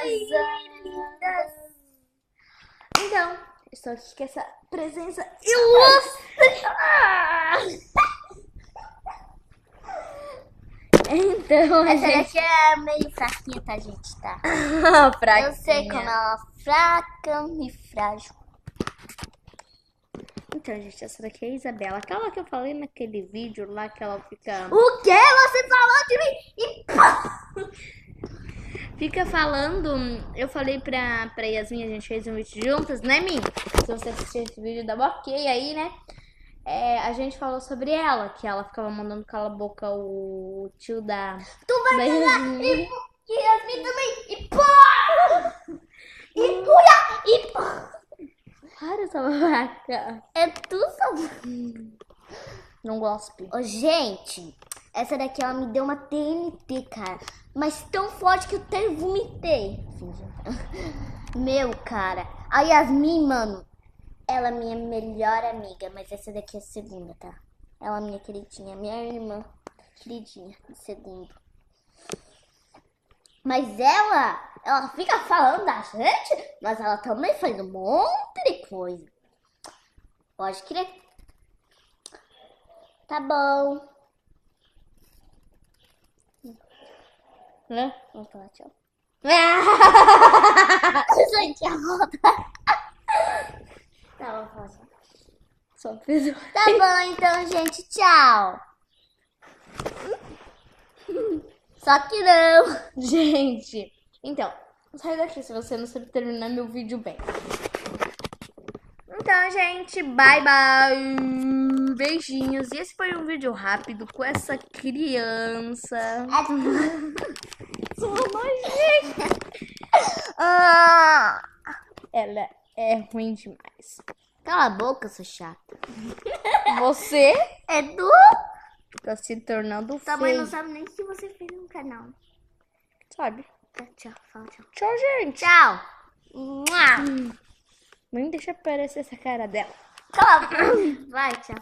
lindas! Então, estou aqui com essa presença ilustre. Então, essa gente... daqui é meio fraquinha, tá, gente? Tá? fraquinha. Eu sei como ela é fraca e frágil. Então, gente, essa daqui é a Isabela. Aquela que eu falei naquele vídeo lá que ela fica... O que? Você falou de mim? E pá! Fica falando... Eu falei pra Yasmin, a gente fez um vídeo juntas, né, Min? Se você assistir esse vídeo, dá ok aí, né? A gente falou sobre ela, que ela ficava mandando cala a boca o tio da... Tu vai da ganhar Yasmin. e Yasmin também. E pá! E pulha! E pá! Para essa vaca. É tu, só. Não gospe. Ô, gente, essa daqui ela me deu uma TNT, cara. Mas tão forte que eu até vomitei. Meu, cara. A Yasmin, mano, ela é minha melhor amiga. Mas essa daqui é a segunda, tá? Ela é minha queridinha, minha irmã queridinha, segundo. Mas ela fica falando da gente, mas ela também faz um monte de coisa. Pode crer. Tá bom. Né? Vamos falar tchau. Ah! Gente, a volta. Tá, vamos falar tchau. Só fez... Tá bom, então, gente. Tchau. Só que não. Gente, então, sai daqui se você não sabe terminar meu vídeo bem. Então, gente, bye bye. Beijinhos. E esse foi um vídeo rápido com essa criança. Sua nojenta. Ela é ruim demais. Cala a boca, sua chata. Você É tu? tá se tornando Sua mãe não feio. sabe nem o que você fez no canal. Sabe? Tá, tchau, fala tchau. Tchau, gente. Tchau. Mua. Nem deixa aparecer essa cara dela. Cala a boca. Vai, tchau.